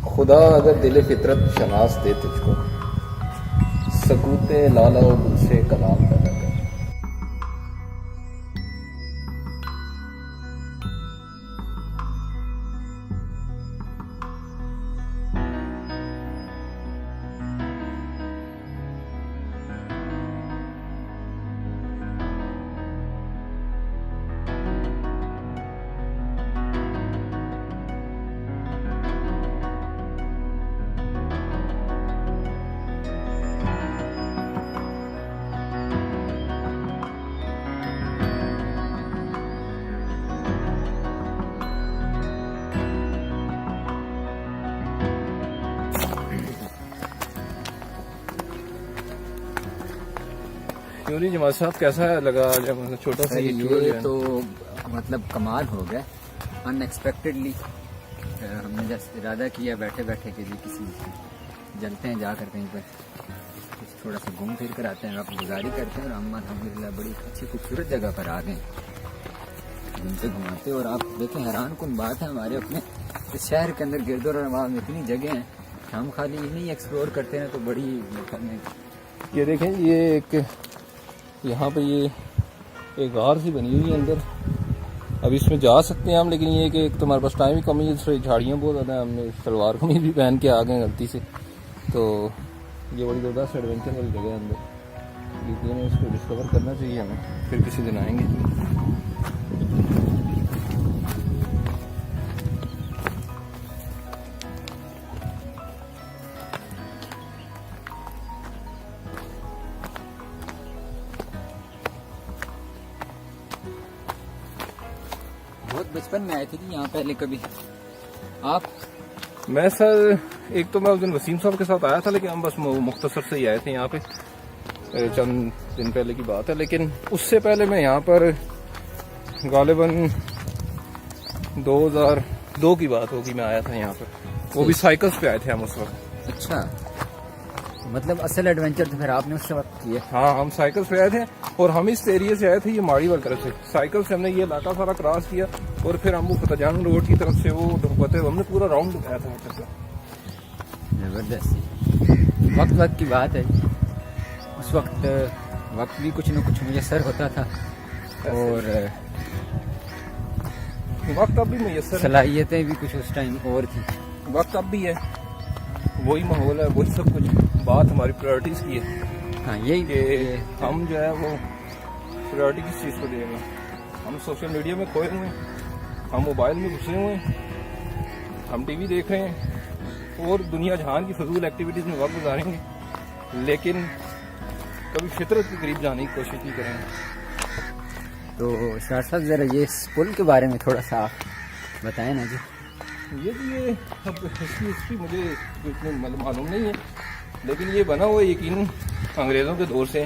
خدا اگر دل فطرت شناس دے تجھ کو، سکوت لالا و گل سے کلام پیدا کر. کیوں نہیں جماعت صاحب، کیسا لگا جب چھوٹا سا یہ تو مطلب کمال ہو گیا ان ایکسپیکٹڈلی. ہم نے جیسے ارادہ کیا بیٹھے بیٹھے کہ جی کسی جلتے ہیں جا کر کہیں پر تھوڑا سا گھوم پھر کر آتے ہیں، وقت گزاری کرتے ہیں، اور ہم الحمدللہ بڑی اچھی خوبصورت جگہ پر آ گئے گھومتے گھماتے. اور آپ دیکھیں حیران کن بات ہے، ہمارے اپنے اس شہر کے اندر گرد و نواح میں اتنی جگہیں ہیں، ہم خالی انہیں ایکسپلور کرتے ہیں تو بڑی یہ دیکھیں. یہ ایک یہاں پہ یہ ایک غار سی بنی ہوئی ہے اندر. اب اس میں جا سکتے ہیں ہم، لیکن یہ کہ ایک تو ہمارے پاس ٹائم ہی کم ہے، دوسرے جھاڑیاں بہت زیادہ ہیں. ہم نے سلوار قمیض بھی پہن کے آ گئے غلطی سے، تو یہ بڑی زبردست ایڈونچر والی جگہ ہے اندر. لیکن اس کو ڈسکور کرنا چاہیے ہمیں، پھر کسی دن آئیں گے. بہت بچپن میں آئے تھے کہ یہاں پہلے کبھی آپ؟ میں سر ایک تو میں اس دن وسیم صاحب کے ساتھ آیا تھا، لیکن ہم بس مختصر سے ہی آئے تھے یہاں پہ، چند دن پہلے کی بات ہے. لیکن اس سے پہلے میں یہاں پر غالباً 2002 کی بات ہوگی میں آیا تھا یہاں پر. وہ بھی سائیکلز پہ آئے تھے ہم اس وقت. اچھا، مطلب اصل ایڈونچر تو پھر آپ نے اس وقت کیا؟ ہاں، ہم سائیکل پہ آئے تھے، اور ہم اس ایریے سے آئے تھے، یہ ماڑی والی طرف سے. سائیکل سے ہم نے یہ علاقہ سارا کراس کیا، اور پھر ہم وہ فتح روڈ کی طرف سے وہ ہم نے پورا راؤنڈ لگایا تھا. زبردست. وقت کی بات ہے. اس وقت وقت بھی کچھ نہ کچھ میسر ہوتا تھا، اور وقت اب بھی میسر، صلاحیتیں بھی کچھ اس ٹائم اور تھی. وقت اب بھی ہے، وہی ماحول ہے، وہی سب کچھ. بات ہماری پرائرٹیز کی ہے. ہاں، یہی کہ ہم جو ہے وہ پرائرٹی کس چیز کو دیں گے. ہم سوشل میڈیا میں کھوئے ہوئے ہیں، ہم موبائل میں گھسے ہوئے ہیں، ہم ٹی وی دیکھ رہے ہیں، اور دنیا جہان کی فضول ایکٹیویٹیز میں وقت گزاریں گے، لیکن کبھی فطرت کے قریب جانے کی کوشش نہیں کریں گے. تو شاہ صاحب ذرا یہ اس پل کے بارے میں تھوڑا سا آپ بتائیں نا جی. یہ اب ہسٹری مجھے اتنے معلوم نہیں ہے، لیکن یہ بنا ہوا یقیناً انگریزوں کے دور سے.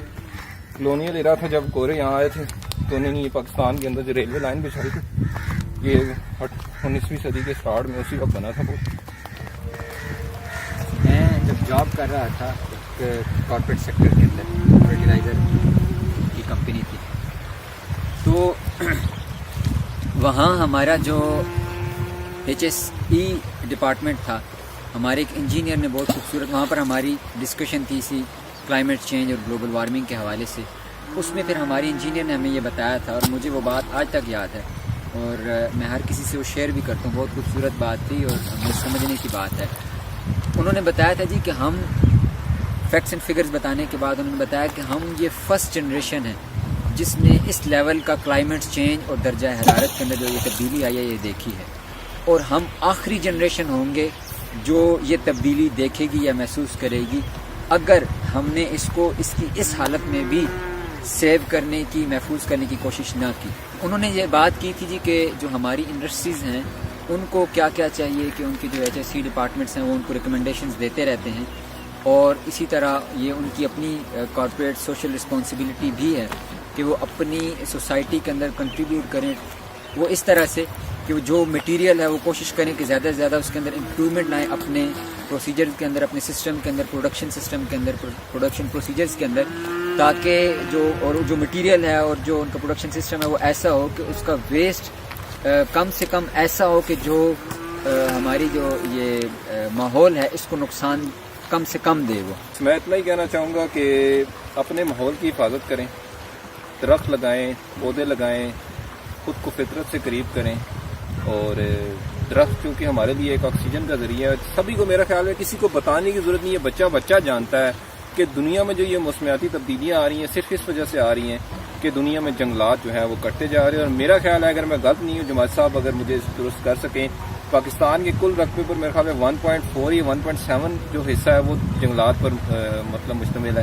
کلونیل ایرا تھا جب گورے یہاں آئے تھے، تو انہوں نے یہ پاکستان کے اندر جو ریلوے لائن بچھائی تھی، یہ 19ویں صدی کے اسٹارٹ میں اسی وقت بنا تھا. میں جب جاب کر رہا تھا ایک کارپوریٹ سیکٹر کے اندر، فرٹیلائزر کی کمپنی تھی، تو وہاں ہمارا جو HSE ڈپارٹمنٹ تھا، ہمارے ایک انجینئر نے بہت خوبصورت وہاں پر ہماری ڈسکشن تھی سی کلائمیٹ چینج اور گلوبل وارمنگ کے حوالے سے. اس میں پھر ہماری انجینئر نے ہمیں یہ بتایا تھا، اور مجھے وہ بات آج تک یاد ہے، اور میں ہر کسی سے وہ شیئر بھی کرتا ہوں. بہت خوبصورت بات تھی اور ہمیں سمجھنے کی بات ہے. انہوں نے بتایا تھا جی کہ ہم فیکٹس اینڈ فگرز بتانے کے بعد انہوں نے بتایا کہ ہم یہ فرسٹ جنریشن ہے جس نے اس لیول کا کلائمیٹ چینج اور درجہ حرارت کے اندر جو یہ تبدیلی آئی ہے یہ دیکھی ہے، اور ہم آخری جنریشن ہوں گے جو یہ تبدیلی دیکھے گی یا محسوس کرے گی اگر ہم نے اس کو اس کی اس حالت میں بھی سیو کرنے کی، محفوظ کرنے کی کوشش نہ کی. انہوں نے یہ بات کی تھی جی کہ جو ہماری انڈسٹریز ہیں ان کو کیا کیا چاہیے کہ ان کی جو HSE ڈپارٹمنٹس ہیں وہ ان کو ریکمنڈیشنز دیتے رہتے ہیں، اور اسی طرح یہ ان کی اپنی کارپوریٹ سوشل رسپانسبلٹی بھی ہے کہ وہ اپنی سوسائٹی کے اندر کنٹریبیوٹ کریں. وہ اس طرح سے کہ جو مٹیریل ہے وہ کوشش کریں کہ زیادہ سے زیادہ اس کے اندر امپرومنٹ لائیں اپنے پروسیجرز کے اندر، اپنے سسٹم کے اندر، پروڈکشن سسٹم کے اندر، پروڈکشن پروسیجرز کے اندر، تاکہ جو مٹیریل ہے اور جو ان کا پروڈکشن سسٹم ہے وہ ایسا ہو کہ اس کا ویسٹ کم سے کم ایسا ہو کہ جو ہماری جو یہ ماحول ہے اس کو نقصان کم سے کم دے وہ. میں اتنا ہی کہنا چاہوں گا کہ اپنے ماحول کی حفاظت کریں, درخت لگائیں, پودے لگائیں, خود کو فطرت سے قریب کریں. اور درخت کیونکہ ہمارے لیے ایک آکسیجن کا ذریعہ ہے. سبھی کو میرا خیال ہے کسی کو بتانے کی ضرورت نہیں ہے, بچہ جانتا ہے کہ دنیا میں جو یہ موسمیاتی تبدیلیاں آ رہی ہیں صرف اس وجہ سے آ رہی ہیں کہ دنیا میں جنگلات جو ہیں وہ کٹتے جا رہے ہیں. اور میرا خیال ہے اگر میں غلط نہیں ہوں, جماعت صاحب اگر مجھے درست کر سکیں, پاکستان کے کل رقبے پر میرے خیال ہے 1.4 یا 1.7 جو حصہ ہے وہ جنگلات پر مطلب مشتمل ہے.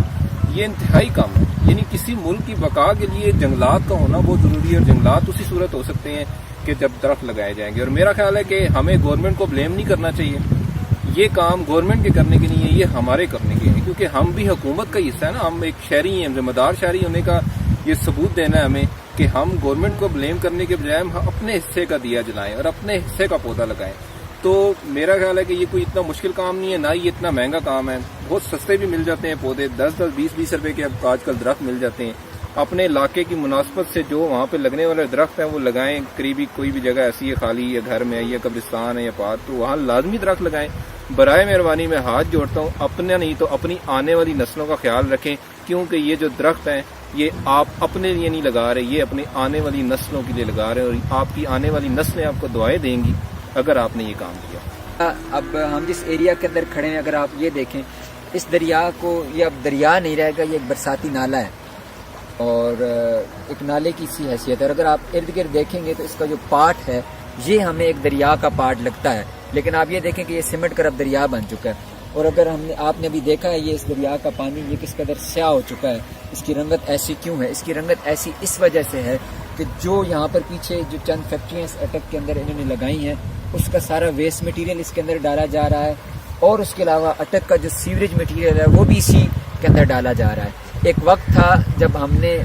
یہ انتہائی کم ہے. یعنی کسی ملک کی بقا کے لیے جنگلات کا ہونا بہت ضروری ہے, اور جنگلات اسی صورت ہو سکتے ہیں کہ جب درخت لگائے جائیں گے. اور میرا خیال ہے کہ ہمیں گورنمنٹ کو بلیم نہیں کرنا چاہیے, یہ کام گورنمنٹ کے کرنے کے نہیں ہے, یہ ہمارے کرنے کے ہیں, کیونکہ ہم بھی حکومت کا حصہ ہے نا, ہم ایک شہری ہیں, ذمہ دار شہری ہونے کا یہ ثبوت دینا ہے ہمیں کہ ہم گورنمنٹ کو بلیم کرنے کے بجائے ہم اپنے حصے کا دیا جلائیں اور اپنے حصے کا پودا لگائیں. تو میرا خیال ہے کہ یہ کوئی اتنا مشکل کام نہیں ہے, نہ ہی اتنا مہنگا کام ہے. بہت سستے بھی مل جاتے ہیں پودے, 10-20 روپے کے اب آج کل درخت مل جاتے ہیں. اپنے علاقے کی مناسبت سے جو وہاں پہ لگنے والے درخت ہیں وہ لگائیں. قریبی کوئی بھی جگہ ایسی ہے خالی, یا گھر میں یا قبرستان ہے یا پارک, تو وہاں لازمی درخت لگائیں. برائے مہربانی میں ہاتھ جوڑتا ہوں, اپنا نہیں تو اپنی آنے والی نسلوں کا خیال رکھیں, کیونکہ یہ جو درخت ہیں یہ آپ اپنے لیے نہیں لگا رہے, یہ اپنی آنے والی نسلوں کے لیے لگا رہے ہیں, اور آپ کی آنے والی نسلیں آپ کو دعائیں دیں گی اگر آپ نے یہ کام کیا. اب ہم جس ایریا کے اندر کھڑے ہیں, اگر آپ یہ دیکھیں اس دریا کو, یہ اب دریا نہیں رہے گا, یہ ایک برساتی نالا ہے اور ایک نالے کی سی حیثیت ہے. اور اگر آپ ارد گرد دیکھیں گے تو اس کا جو پارٹ ہے یہ ہمیں ایک دریا کا پارٹ لگتا ہے, لیکن آپ یہ دیکھیں کہ یہ سمٹ کر اب دریا بن چکا ہے. اور اگر آپ نے ابھی دیکھا ہے یہ اس دریا کا پانی یہ کس قدر سیاہ ہو چکا ہے, اس کی رنگت ایسی کیوں ہے؟ اس کی رنگت ایسی اس وجہ سے ہے کہ جو یہاں پر پیچھے جو چند فیکٹریاں اس اٹک کے اندر انہوں نے لگائی ہیں اس کا سارا ویسٹ مٹیریل اس کے اندر ڈالا جا رہا ہے, اور اس کے علاوہ اٹک کا جو سیوریج مٹیریل ہے وہ بھی اسی کے اندر ڈالا جا رہا ہے. ایک وقت تھا جب ہم نے,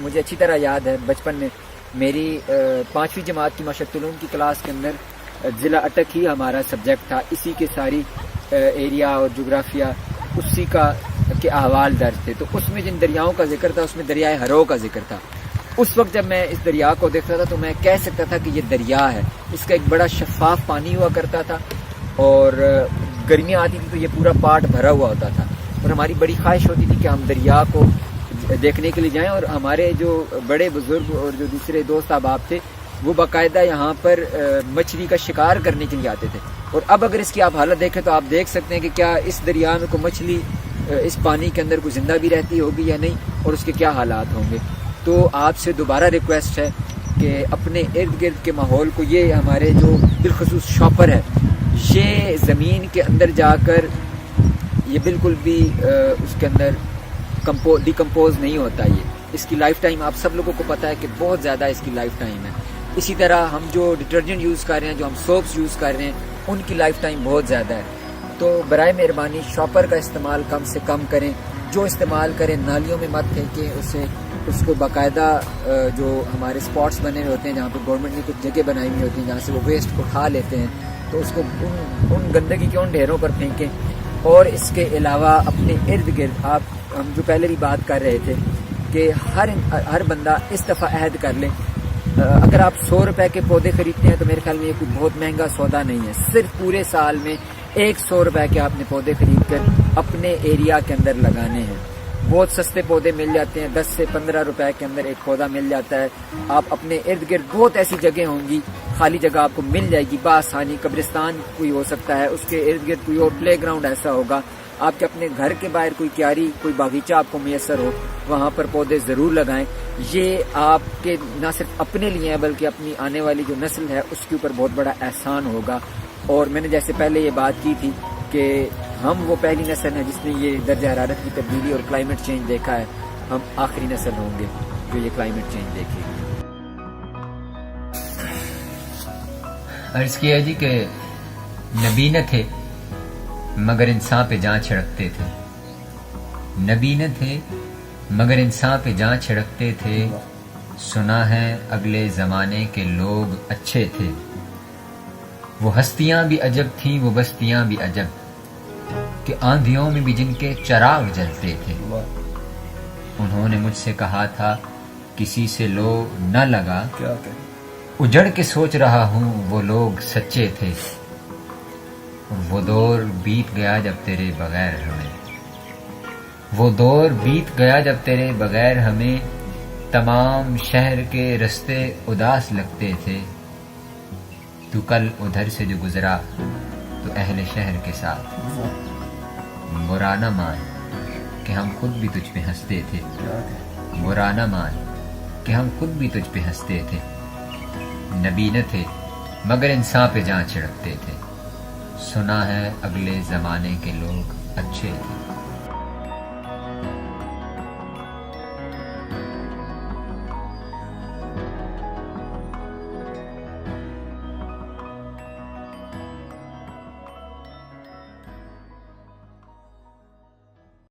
مجھے اچھی طرح یاد ہے بچپن میں میری 5ویں جماعت کی معاشرت علوم کی کلاس کے اندر ضلع اٹک ہی ہمارا سبجیکٹ تھا, اسی کے ساری ایریا اور جغرافیہ اسی کا کے احوال درج تھے. تو اس میں جن دریاؤں کا ذکر تھا اس میں دریائے ہرو کا ذکر تھا. اس وقت جب میں اس دریا کو دیکھتا تھا تو میں کہہ سکتا تھا کہ یہ دریا ہے, اس کا ایک بڑا شفاف پانی ہوا کرتا تھا, اور گرمیاں آتی تھی تو یہ پورا پارٹ بھرا ہوا ہوتا تھا. اور ہماری بڑی خواہش ہوتی تھی کہ ہم دریا کو دیکھنے کے لیے جائیں, اور ہمارے جو بڑے بزرگ اور جو دوسرے دوست احباب تھے وہ باقاعدہ یہاں پر مچھلی کا شکار کرنے کے لیے آتے تھے. اور اب اگر اس کی آپ حالت دیکھیں تو آپ دیکھ سکتے ہیں کہ کیا اس دریا میں کوئی مچھلی اس پانی کے اندر کوئی زندہ بھی رہتی ہوگی یا نہیں, اور اس کے کیا حالات ہوں گے. تو آپ سے دوبارہ ریکویسٹ ہے کہ اپنے ارد گرد کے ماحول کو, یہ ہمارے جو بالخصوص شاپر ہے یہ زمین کے اندر جا کر یہ بالکل بھی اس کے اندر ڈیکمپوز نہیں ہوتا. یہ اس کی لائف ٹائم آپ سب لوگوں کو پتہ ہے کہ بہت زیادہ اس کی لائف ٹائم ہے. اسی طرح ہم جو ڈٹرجنٹ یوز کر رہے ہیں, جو ہم سوپس یوز کر رہے ہیں, ان کی لائف ٹائم بہت زیادہ ہے. تو برائے مہربانی شاپر کا استعمال کم سے کم کریں, جو استعمال کریں نالیوں میں مت پھینکیں, اس کو باقاعدہ جو ہمارے اسپاٹس بنے ہوئے ہوتے ہیں جہاں پہ گورنمنٹ نے کچھ جگہ بنائی ہوئی ہوتی ہیں جہاں سے وہ ویسٹ کو اٹھا لیتے ہیں, تو اس کو ان گندگی کے ان ڈھیروں پر پھینکیں. اور اس کے علاوہ اپنے ارد گرد ہم جو پہلے بھی بات کر رہے تھے کہ ہر بندہ اس دفعہ عہد کر لے, اگر آپ 100 روپے کے پودے خریدتے ہیں تو میرے خیال میں یہ کوئی بہت مہنگا سودا نہیں ہے. صرف پورے سال میں 100 روپے کے آپ نے پودے خرید کر اپنے ایریا کے اندر لگانے ہیں. بہت سستے پودے مل جاتے ہیں, 10 سے 15 روپے کے اندر ایک پودا مل جاتا ہے. آپ اپنے ارد گرد بہت ایسی جگہ ہوں گی, خالی جگہ آپ کو مل جائے گی بآسانی. قبرستان کوئی ہو سکتا ہے, اس کے ارد گرد کوئی اور پلے گراؤنڈ ایسا ہوگا, آپ کے اپنے گھر کے باہر کوئی کیاری, کوئی باغیچہ آپ کو میسر ہو, وہاں پر پودے ضرور لگائیں. یہ آپ کے نہ صرف اپنے لیے ہیں بلکہ اپنی آنے والی جو نسل ہے اس کے اوپر بہت بڑا احسان ہوگا. اور میں نے جیسے پہلے یہ بات کی تھی کہ ہم وہ پہلی نسل ہیں جس نے یہ درجہ حرارت کی تبدیلی اور کلائمیٹ چینج دیکھا ہے, ہم آخری نسل ہوں گے جو یہ کلائمیٹ چینج دیکھے گی. عرض کیا جی کہ نبی نہ تھے مگر انسان پہ جان چھڑکتے تھے, نبی نہ تھے مگر انسان پہ جان چھڑکتے تھے. سنا ہے اگلے زمانے کے لوگ اچھے تھے, وہ ہستیاں بھی عجب تھیں وہ بستیاں بھی عجب, کہ آندھیوں میں بھی جن کے چراغ جلتے تھے. انہوں نے مجھ سے کہا تھا کسی سے لو نہ لگا, اجڑ کے سوچ رہا ہوں وہ لوگ سچے تھے. وہ دور بیت گیا جب تیرے بغیر ہمیں، وہ دور بیت گیا جب تیرے بغیر ہمیں، تمام شہر کے رستے اداس لگتے تھے، تو کل ادھر سے جو گزرا تو اہل شہر کے ساتھ، برا نہ مان کہ ہم خود بھی تجھ پہ ہنستے تھے، برا نہ مان کہ ہم خود بھی تجھ پہ ہنستے تھے، نبی نہ تھے مگر انسان پہ جان چھڑکتے تھے، سنا ہے اگلے زمانے کے لوگ اچھے تھے۔